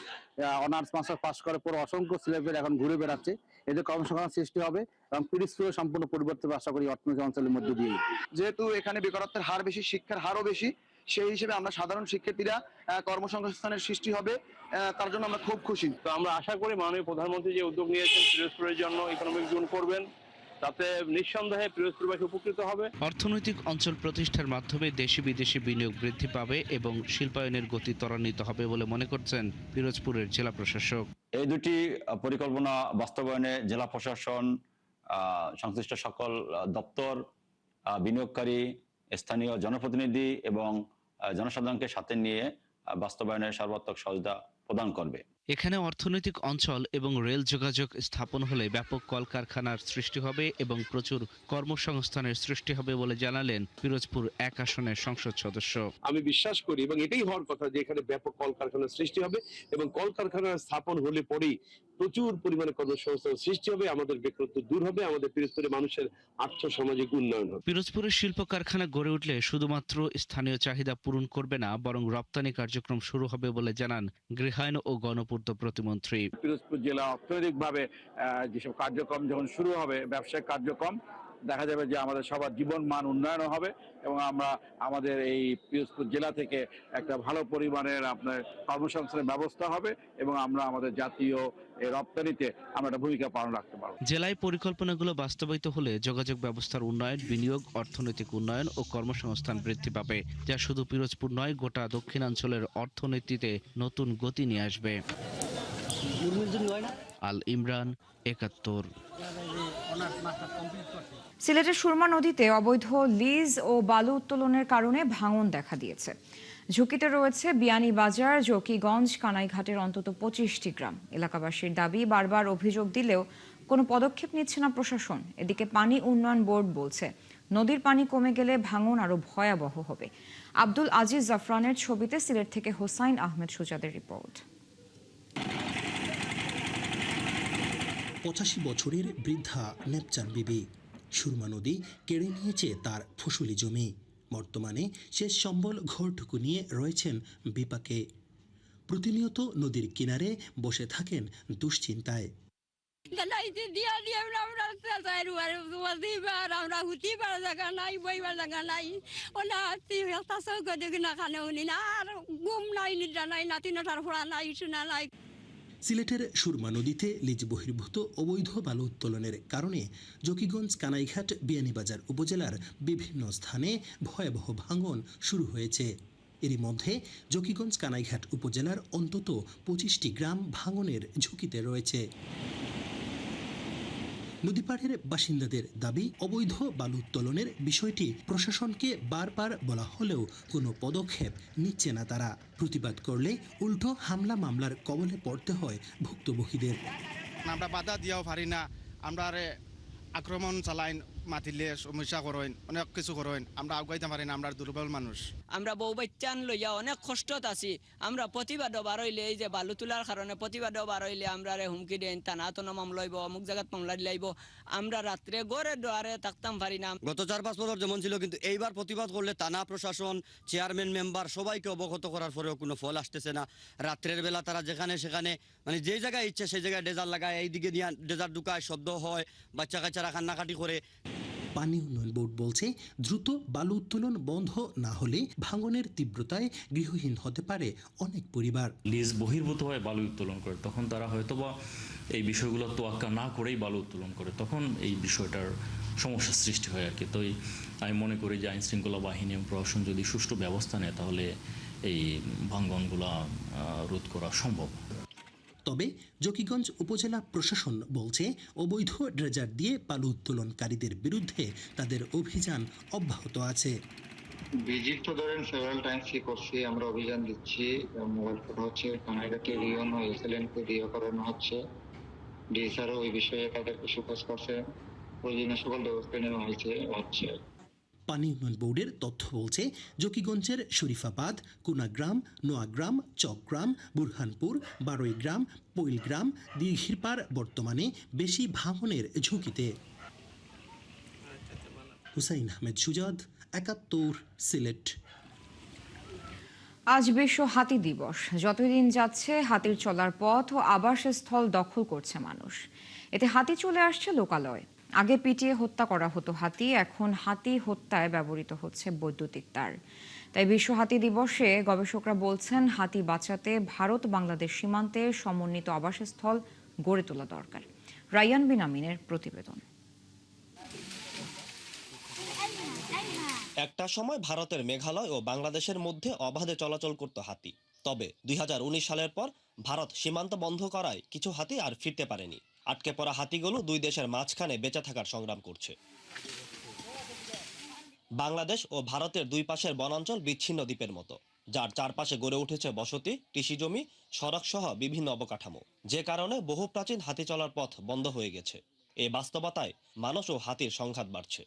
অনার্স মাস্টার্স পাস করার পর অসংখ্য ছেলেপেলে এখন ঘুরে বেড়াচ্ছে, এতে কর্মসংস্থান সৃষ্টি হবে এবং পিরোজপুরের সম্পূর্ণ পরিবর্তন আশা করি অর্থনৈতিক অঞ্চলের মধ্যে দিয়ে। যেহেতু এখানে বেকারত্বের হার বেশি, শিক্ষার হারও বেশি, সেই হিসেবে আমরা সাধারণ শিক্ষার্থীরা কর্মসংস্থানের সৃষ্টি হবে, তার জন্য আমরা খুব খুশি। তো আমরা আশা করি মাননীয় প্রধানমন্ত্রী যে উদ্যোগ নিয়েছেন পিরোজপুরের জন্য ইকোনমিক জোন করবেন, তাতে নিঃসন্দেহে পিরোজপুরবাসী উপকৃত হবে। অর্থনৈতিক অঞ্চল প্রতিষ্ঠার মাধ্যমে দেশি বিদেশি বিনিয়োগ বৃদ্ধি পাবে এবং শিল্পায়নের গতি ত্বরান্বিত হবে বলে মনে করছেন পিরোজপুরের জেলা প্রশাসক। এই দুটি পরিকল্পনা বাস্তবায়নে জেলা প্রশাসন, সংশ্লিষ্ট সকল দপ্তর, বিনিয়োগকারী, স্থানীয় জনপ্রতিনিধি এবং জনসাধারণকে সাথে নিয়ে বাস্তবায়নের সর্বাত্মক সহায়তা প্রদান করবে। এখানে অর্থনৈতিক অঞ্চল এবং রেল যোগাযোগ স্থাপন হলে ব্যাপক কলকারখানার সৃষ্টি হবে এবং প্রচুর কর্মসংস্থানের সৃষ্টি হবে বলে জানালেন পিরোজপুর 1 আসনের সংসদ সদস্য। আমি বিশ্বাস করি এবং এটাই হওয়ার কথা যে এখানে ব্যাপক কলকারখানার সৃষ্টি হবে এবং কলকারখানার স্থাপন হলে পরেই প্রচুর পরিমাণে কর্মসংস্থান সৃষ্টি হবে, আমাদের বেকারত্ব দূর হবে, আমাদের পিরোজপুরের মানুষের আর্থ-সামাজিক উন্নয়ন হবে। পিরোজপুরের শিল্প কারখানা গড়ে উঠলে শুধুমাত্র স্থানীয় চাহিদা পূরণ করবে না, বরং রপ্তানি কার্যক্রম শুরু হবে বলে জানান গৃহায়ন ও গণপূর্ত প্রতিমন্ত্রী। পিরোজপুর জেলা অর্থনৈতিকভাবে যেসব কার্যক্রম যখন শুরু হবে, ব্যবসায়িক কার্যক্রম, দেখা যাবে যে আমাদের সবার জীবন মান উন্নয়ন হবে এবং আমরা আমাদের এই পিরোজপুর জেলা থেকে একটা ভালো পরিমাণের আপনার কর্মসংস্থানের ব্যবস্থা হবে এবং আমরা আমাদের জাতীয় রপ্তানিতে আমরা একটা ভূমিকা পালন রাখতে পারব। জেলায় পরিকল্পনাগুলো বাস্তবায়িত হলে যোগাযোগ ব্যবস্থার উন্নয়ন, বিনিয়োগ, অর্থনৈতিক উন্নয়ন ও কর্মসংস্থান বৃদ্ধি পাবে, যা শুধু পিরোজপুর নয়, গোটা দক্ষিণাঞ্চলের অর্থনীতিতে নতুন গতি নিয়ে আসবে। আল ইমরান, ৭১। সিলেটের সুরমা নদীতে অবৈধ লিজ ও বালু উত্তোলনের কারণে ভাঙন দেখা দিয়েছে। ঝুঁকিতে রয়েছে বিয়ানীবাজার, জকিগঞ্জ, কানাইঘাটের অন্তত 25টি গ্রাম। এলাকাবাসীর দাবি, বারবার অভিযোগ দিলেও কোনো পদক্ষেপ নিচ্ছে না প্রশাসন। এদিকে পানি উন্নয়ন বোর্ড বলছে, নদীর পানি কমে গেলে ভাঙন আরো ভয়াবহ হবে। আব্দুল আজিজ জাফরানের ছবিতে সিলেট থেকে হোসাইন আহমেদ সুজাদের রিপোর্ট। 85 বছরের বৃদ্ধা নেপচান বিবি। সুরমা নদী কেড়ে নিয়েছে তার ফসলি জমি। বর্তমানে শেষ সম্বল ঘরটুকু নিয়ে রয়েছেন বিপাকে। প্রতিনিয়ত নদীর কিনারে বসে থাকেন দুশ্চিন্তায়। সিলেটের সুরমা নদীতে লিজ বহির্ভূত অবৈধ বালু উত্তোলনের কারণে জকিগঞ্জ, কানাইঘাট, বিয়ানীবাজার উপজেলার বিভিন্ন স্থানে ভয়াবহ ভাঙন শুরু হয়েছে। এরই মধ্যে জকিগঞ্জ, কানাইঘাট উপজেলার অন্তত 25টি গ্রাম ভাঙনের ঝুঁকিতে রয়েছে। নদীপাড়ের বাসিন্দাদের দাবি, অবৈধ বালু উত্তোলনের বিষয়টি প্রশাসনকে বারবার বলা হলেও কোনো পদক্ষেপ নিচ্ছে না তারা। প্রতিবাদ করলে উল্টো হামলা মামলার কবলে পড়তে হয় ভুক্তভোগীদের। আমরা বাধা দিয়াও পারি না, আমরা আক্রমণ চালাইন, মাতিলে সমস্যা করেন, অনেক কিছু করেন, আমরা আগাইতে পারি না, আমরা দুর্বল মানুষ। আমরা বউ বাচ্চান লইয়া অনেক কষ্টত আছি। আমরা প্রতিবাদও বারইলে এই যে বালু তোলার কারণে প্রতিবাদও বারইলে আমরা হুমকি দেন, টানা মামলা লইব, অমুক জায়গাত মামলা দিলাইব। আমরা রাত্রে গড়ে দোয়ারে থাকতাম পারি না। গত 4-5 বছর যেমন ছিল, কিন্তু এইবার প্রতিবাদ করলে থানা প্রশাসন, চেয়ারম্যান, মেম্বার সবাইকে অবগত করার পরেও কোনো ফল আসতেছে না। রাত্রের বেলা তারা যেখানে সেখানে মানে যে জায়গায় ইচ্ছে সেই জায়গায় ডেজার লাগায়, এইদিকে দিয়ে ডেজার ঢুকায়, শব্দ হয়, বাচ্চা কাচ্চারা কান্নাকাটি করে। পানি উন্নয়ন বোর্ড বলছে, দ্রুত বালু উত্তোলন বন্ধ না হলে ভাঙনের তীব্রতায় গৃহহীন হতে পারে অনেক পরিবার। লিজ বহির্ভূত হয়ে বালু উত্তোলন করে, তখন তারা হয়তোবা এই বিষয়গুলো তোয়াক্কা না করেই বালু উত্তোলন করে, তখন এই বিষয়টার সমস্যার সৃষ্টি হয় আর কি। তো আমি মনে করি যে আইন শৃঙ্খলা বাহিনী এবং প্রশাসন যদি সুষ্ঠু ব্যবস্থা নেয়, তাহলে এই ভাঙনগুলা রোধ করা সম্ভব। তবে জকিগঞ্জ উপজেলা প্রশাসন বলছে, অবৈধ ড্রেজার দিয়ে বালু উত্তোলনকারীদের বিরুদ্ধে তাদের অভিযান অব্যাহত আছে। ভিজিট তো ধরেন সেভারাল টাইমস কি করছি, আমরা অভিযান দিচ্ছি, মোবাইল ফটো হচ্ছে, কানাইঘাটে রিওন ও এসএলএনকে রিও করানো হচ্ছে। ডিএসআরও ওই বিষয়ে তাদেরকে সুপারিশ করছে, প্রয়োজনীয় সকল ব্যবস্থা নেওয়া হচ্ছে। পানি উন্নয়ন বোর্ডের তথ্য বলছে জকিগঞ্জের শরীফাবাদ, কুনাগ্রাম, নোয়াগ্রাম, চকগ্রাম, বুরহানপুর, বারৈগ্রাম, পৈলগ্রাম, দিঘিরপাড় বর্তমানে বেশি ভাঙনের ঝুঁকিতে। হুসাইন আহমেদ সুজাদ, ৭১, সিলেট। আজ বিশ্ব হাতি দিবস। যতই দিন যাচ্ছে হাতির চলার পথ ও আবাসস্থল দখল করছে মানুষ। এতে হাতি চলে আসছে লোকালয়ে। আগে পিটিয়ে হত্যা করা হতো হাতি, এখন হাতি হত্যায় ব্যবহৃত হচ্ছে বৈদ্যুতিক তার। তাই বিশ্ব হাতি দিবসে গবেষকরা বলছেন হাতি বাঁচাতে ভারত বাংলাদেশ সীমান্তে সমন্বিত আবাসস্থল গড়ে তোলা দরকার। রায়ান বিন আমিনের প্রতিবেদন। একটা সময় ভারতের মেঘালয় ও বাংলাদেশের মধ্যে অবাধে চলাচল করত হাতি। তবে ২০১৯ সালের পর ভারত সীমান্ত বন্ধ করায় কিছু হাতি আর ফিরতে পারেনি। আটকে পড়া হাতিগুলো দুই দেশের মাঝখানে বেঁচে থাকার সংগ্রাম করছে। বাংলাদেশ ও ভারতের দুই পাশের বনাঞ্চল বিচ্ছিন্ন দ্বীপের মতো, যার চারপাশে গড়ে উঠেছে বসতি, কৃষিজমি, সড়ক সহ বিভিন্ন অবকাঠামো, যে কারণে বহু প্রাচীন হাতি চলার পথ বন্ধ হয়ে গেছে। এই বাস্তবতায় মানুষ ও হাতির সংঘাত বাড়ছে।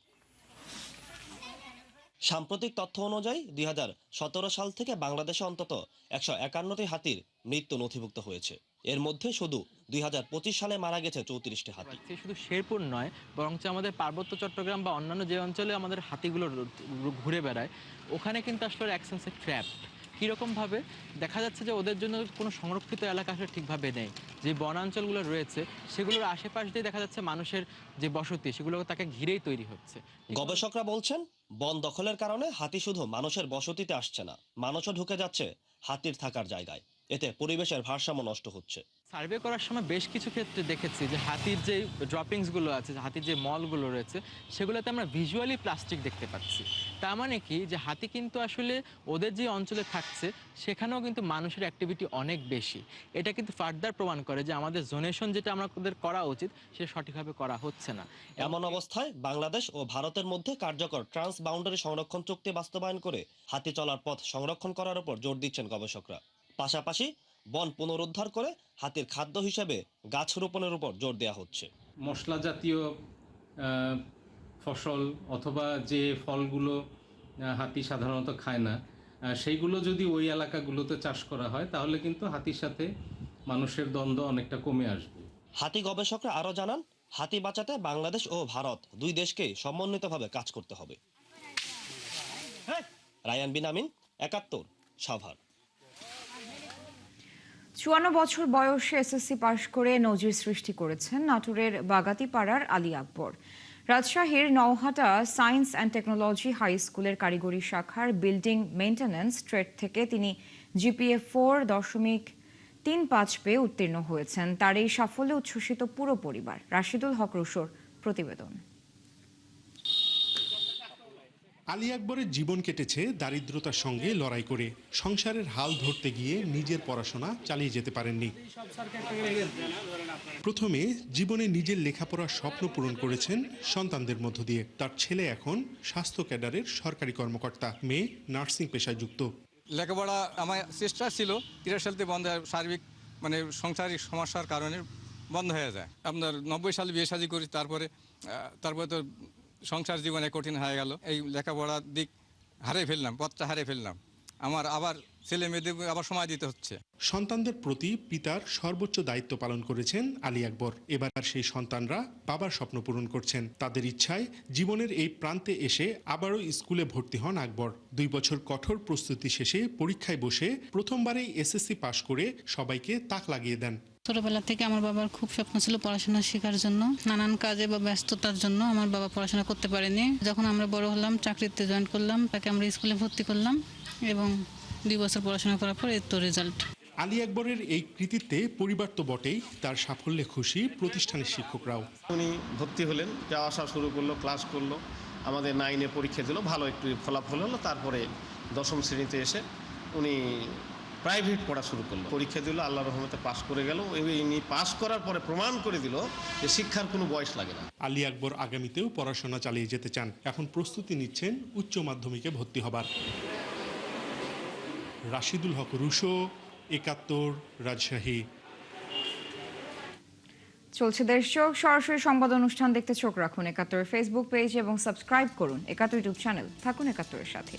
সাম্প্রতিক তথ্য অনুযায়ী ২০১৭ সাল থেকে বাংলাদেশে অন্তত ১৫১টি হাতির মৃত্যু নথিভুক্ত হয়েছে। এর মধ্যে শুধু ২০২৫ সালে মারা গেছে ৩৪টি হাতি। শুধু শেরপুর নয়, বরঞ্চ আমাদের পার্বত্য চট্টগ্রাম বা অন্যান্য যে অঞ্চলে আমাদের হাতিগুলো ঘুরে বেড়ায়, ওখানে কিন্তু আসলে এক সেন্সে ট্র্যাপ। কীরকমভাবে দেখা যাচ্ছে যে ওদের জন্য কোনো সংরক্ষিত এলাকা আসলে ঠিকভাবে নেই। যে বনাঞ্চলগুলো রয়েছে সেগুলোর আশেপাশ দিয়ে দেখা যাচ্ছে মানুষের যে বসতি, সেগুলো তাকে ঘিরেই তৈরি হচ্ছে। গবেষকরা বলছেন বন দখলের কারণে হাতি শুধু মানুষের বসতিতে আসছে না, মানুষও ঢুকে যাচ্ছে হাতির থাকার জায়গায়। এতে পরিবেশের ভারসাম্য নষ্ট হচ্ছে। সার্ভে করার সময় বেশ কিছু ক্ষেত্রে দেখেছি যে হাতির যে ড্রপিংসগুলো আছে, হাতির যে মলগুলো রয়েছে, সেগুলোতে আমরা ভিজুয়ালি প্লাস্টিক দেখতে পাচ্ছি। তার মানে কি, যে হাতি কিন্তু আসলে ওদের যে অঞ্চলে থাকছে সেখানেও কিন্তু মানুষের অ্যাক্টিভিটি অনেক বেশি। এটা কিন্তু ফার্দার প্রমাণ করে যে আমাদের জোনেশন যেটা আমাদের করা উচিত সেটা সঠিকভাবে করা হচ্ছে না। এমন অবস্থায় বাংলাদেশ ও ভারতের মধ্যে কার্যকর ট্রান্স বাউন্ডারি সংরক্ষণ চুক্তি বাস্তবায়ন করে হাতি চলার পথ সংরক্ষণ করার উপর জোর দিচ্ছেন গবেষকরা। পাশাপাশি বন পুনরুদ্ধার করে হাতির খাদ্য হিসেবে গাছ রোপণের উপর জোর দেওয়া হচ্ছে। মশলা জাতীয় ফসল অথবা যে ফলগুলো হাতি সাধারণত খায় না, সেইগুলো যদি ওই এলাকাগুলোতে চাষ করা হয় তাহলে কিন্তু হাতির সাথে মানুষের দ্বন্দ্ব অনেকটা কমে আসবে। হাতি গবেষকরা আরও জানান, হাতি বাঁচাতে বাংলাদেশ ও ভারত দুই দেশকেই সমন্বিতভাবে কাজ করতে হবে। রায়ান বিন আমিন, ৭১, সাভার। ৫৪ বছর বয়সে এসএসসি পাশ করে নজির সৃষ্টি করেছেন নাটোরের বাগাতিপাড়ার আলী আকবর। রাজশাহীর Naohata science and technology high স্কুলের কারিগরি শাখার বিল্ডিং মেইনটেন্যান্স ট্রেড থেকে তিনি জিপিএ 4.35 পেয়ে উত্তীর্ণ হয়েছেন। তার এই সাফল্যে উচ্ছ্বসিত পুরো পরিবার। রাশিদুল হক রুশোর প্রতিবেদন। আলী আকবরের জীবন কেটেছে দারিদ্রতার সঙ্গে লড়াই করে। সংসারের হাল ধরতে গিয়ে নিজের পড়াশোনা চালিয়ে যেতে পারেননি। প্রথমে জীবনে নিজের লেখাপড়ার স্বপ্ন পূরণ করেছেন সন্তানদের মধ্য দিয়ে। তার ছেলে এখন স্বাস্থ্য ক্যাডারের সরকারি কর্মকর্তা, মেয়ে নার্সিং পেশায় যুক্ত। লেখাপড়া আমার চেষ্টা ছিল 83 সালে বন্ধ, সার্বিক সাংসারিক সমস্যার কারণে বন্ধ হয়ে যায়। আপনার 90 সালে বিয়ে শাদী করি, তারপরে তো সংসার জীবনে কঠিন হয়ে গেল। এই লেখাপড়ার দিক হারিয়ে ফেললাম, পথটা হারিয়ে ফেললাম। আমার আবার ছেলে মেয়েদের আবার সময় দিতে হচ্ছে। সন্তানদের প্রতি পিতার সর্বোচ্চ দায়িত্ব পালন করেছেন আলী আকবর। এবার সেই সন্তানরা বাবার স্বপ্ন পূরণ করছেন। তাদের ইচ্ছায় জীবনের এই প্রান্তে এসে আবারও স্কুলে ভর্তি হন আকবর। 2 বছর কঠোর প্রস্তুতি শেষে পরীক্ষায় বসে প্রথমবারেই এসএসসি পাশ করে সবাইকে তাক লাগিয়ে দেন। ছোটবেলা থেকে আমার বাবার খুব স্বপ্ন ছিল পড়াশোনা শেখার জন্য। নানান কাজে বা ব্যস্ততার জন্য আমার বাবা পড়াশোনা করতে পারেনি। যখন আমরা বড় হলাম, চাকরিতে জয়েন করলাম, তাকে আমরা স্কুলে ভর্তি করলাম এবং 2 বছর পড়াশোনা করার পর এর তো রেজাল্ট। আলী আকবরের এই কৃতিত্বে পরিবার তো বটেই, তার সাফল্যে খুশি প্রতিষ্ঠানের শিক্ষকরাও। উনি ভর্তি হলেন, যাওয়া আসা শুরু করলো, ক্লাস করলো, আমাদের 9-এ পরীক্ষা দিল, ভালো একটু ফলাফল হলো। তারপরে 10ম শ্রেণীতে এসে উনি প্রাইভেট পড়া শুরু করলো, পরীক্ষা দিল, আল্লাহর রহমতে পাস করে গেল। ইনি পাস করার পরে প্রমাণ করে দিল যে শিক্ষার কোনো বয়স লাগে না। আলী আকবর আগামীতেও পড়াশোনা চালিয়ে যেতে চান। এখন প্রস্তুতি নিচ্ছেন উচ্চ মাধ্যমিকে ভর্তি হবার। রাশিদুল হক রুশো, ৭১, রাজশাহী। চলছে দেশ চোখ, সরাসরি সংবাদ অনুষ্ঠান দেখতে চোখ রাখুন ৭১ ফেসবুক পেজ এবং সাবস্ক্রাইব করুন ৭১ ইউটিউব চ্যানেল। থাকুন ৭১-এর সাথে।